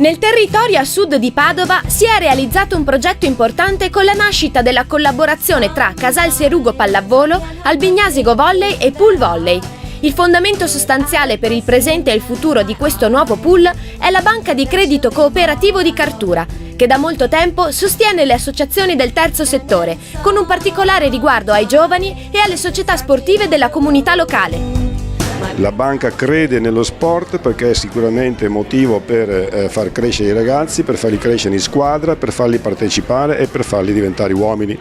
Nel territorio a sud di Padova si è realizzato un progetto importante con la nascita della collaborazione tra Casal Serugo Pallavolo, Albignasigo Volley e Pool Volley. Il fondamento sostanziale per il presente e il futuro di questo nuovo pool è la banca di credito cooperativo di Cartura, che da molto tempo sostiene le associazioni del terzo settore, con un particolare riguardo ai giovani e alle società sportive della comunità locale. La banca crede nello sport perché è sicuramente motivo per far crescere i ragazzi, per farli crescere in squadra, per farli partecipare e per farli diventare uomini.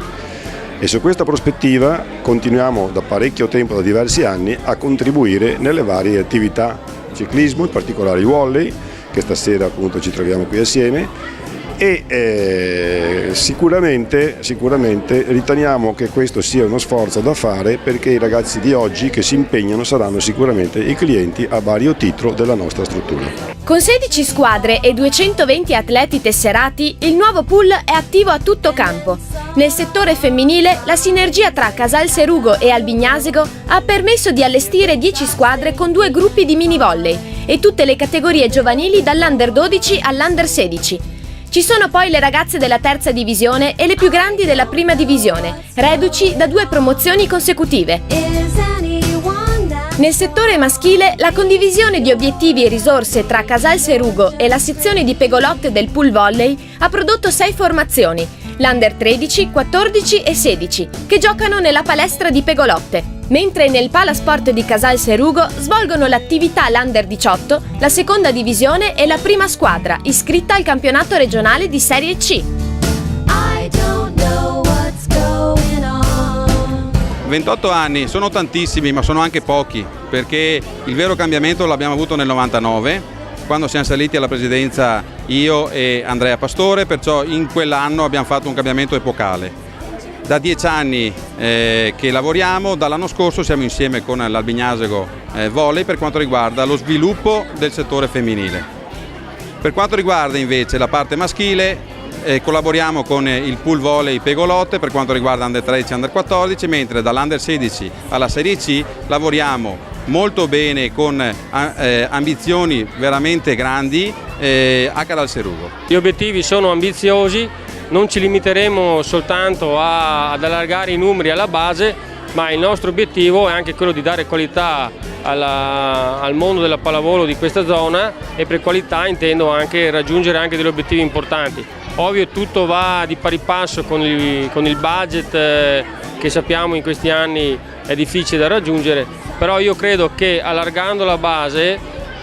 E su questa prospettiva continuiamo da parecchio tempo, da diversi anni, a contribuire nelle varie attività, ciclismo, in particolare il volley, che stasera appunto ci troviamo qui assieme, e sicuramente riteniamo che questo sia uno sforzo da fare perché i ragazzi di oggi che si impegnano saranno sicuramente i clienti a vario titolo della nostra struttura. Con 16 squadre e 220 atleti tesserati, il nuovo pool è attivo a tutto campo. Nel settore femminile, la sinergia tra Casal Serugo e Albignasigo ha permesso di allestire 10 squadre con 2 gruppi di mini volley e tutte le categorie giovanili dall'Under 12 all'Under 16. Ci sono poi le ragazze della terza divisione e le più grandi della prima divisione, reduci da 2 promozioni consecutive. Nel settore maschile, la condivisione di obiettivi e risorse tra Casal Serugo e la sezione di Pegolotte del pool volley ha prodotto 6 formazioni, l'Under 13, 14 e 16, che giocano nella palestra di Pegolotte. Mentre nel Palasport di Casal Serugo svolgono l'attività l'Under 18, la seconda divisione e la prima squadra, iscritta al campionato regionale di Serie C. 28 anni sono tantissimi, ma sono anche pochi, perché il vero cambiamento l'abbiamo avuto nel 99, quando siamo saliti alla presidenza io e Andrea Pastore, perciò in quell'anno abbiamo fatto un cambiamento epocale. Da 10 anni che lavoriamo, dall'anno scorso siamo insieme con l'Albignasigo Volley per quanto riguarda lo sviluppo del settore femminile. Per quanto riguarda invece la parte maschile, collaboriamo con il pool volley Pegolotte per quanto riguarda Under 13 e Under 14, mentre dall'Under 16 alla Serie C lavoriamo molto bene con ambizioni veramente grandi a Casal Serugo. Gli obiettivi sono ambiziosi. Non ci limiteremo soltanto ad allargare i numeri alla base, ma il nostro obiettivo è anche quello di dare qualità al mondo della pallavolo di questa zona, e per qualità intendo anche raggiungere anche degli obiettivi importanti. Ovvio, tutto va di pari passo con il budget che sappiamo in questi anni è difficile da raggiungere, però io credo che allargando la base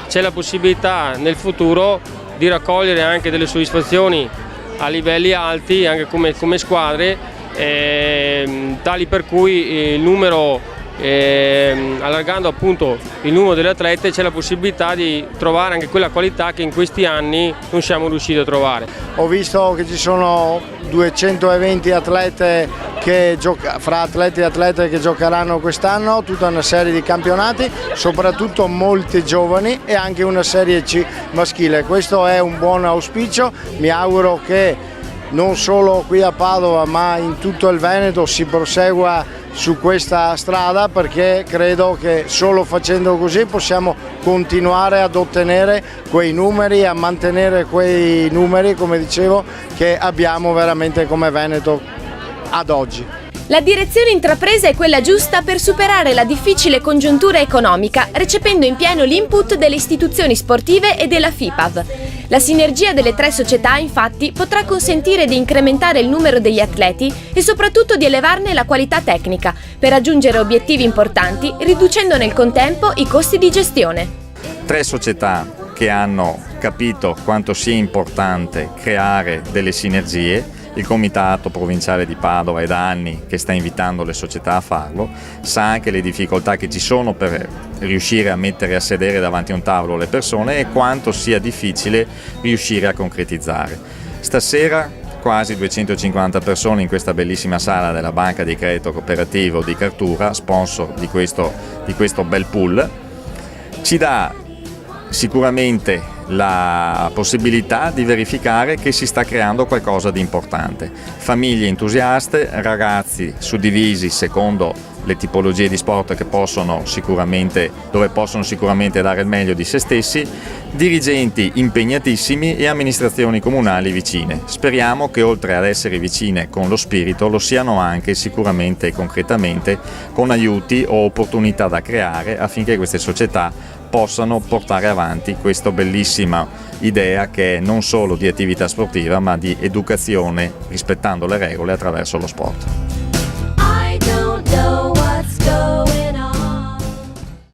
c'è la possibilità nel futuro di raccogliere anche delle soddisfazioni a livelli alti anche come squadre, tali per cui il numero, allargando appunto il numero delle atlete, c'è la possibilità di trovare anche quella qualità che in questi anni non siamo riusciti a trovare. Ho visto che ci sono 220 atlete fra atleti e atlete che giocheranno quest'anno, tutta una serie di campionati, soprattutto molti giovani e anche una serie C maschile. Questo è un buon auspicio, mi auguro che non solo qui a Padova ma in tutto il Veneto si prosegua su questa strada, perché credo che solo facendo così possiamo continuare ad ottenere quei numeri, a mantenere quei numeri, come dicevo, che abbiamo veramente come Veneto ad oggi. La direzione intrapresa è quella giusta per superare la difficile congiuntura economica, recependo in pieno l'input delle istituzioni sportive e della FIPAV. La sinergia delle 3 società, infatti, potrà consentire di incrementare il numero degli atleti e soprattutto di elevarne la qualità tecnica, per raggiungere obiettivi importanti, riducendo nel contempo i costi di gestione. 3 società che hanno capito quanto sia importante creare delle sinergie. Il Comitato Provinciale di Padova è da anni che sta invitando le società a farlo, sa anche le difficoltà che ci sono per riuscire a mettere a sedere davanti a un tavolo le persone e quanto sia difficile riuscire a concretizzare. Stasera quasi 250 persone in questa bellissima sala della Banca di Credito Cooperativo di Cartura, sponsor di questo bel pool, ci dà sicuramente la possibilità di verificare che si sta creando qualcosa di importante. Famiglie entusiaste, ragazzi suddivisi secondo le tipologie di sport dove possono sicuramente dare il meglio di se stessi, dirigenti impegnatissimi e amministrazioni comunali vicine. Speriamo che oltre ad essere vicine con lo spirito lo siano anche sicuramente e concretamente con aiuti o opportunità da creare affinché queste società possano portare avanti questa bellissima idea che è non solo di attività sportiva ma di educazione rispettando le regole attraverso lo sport.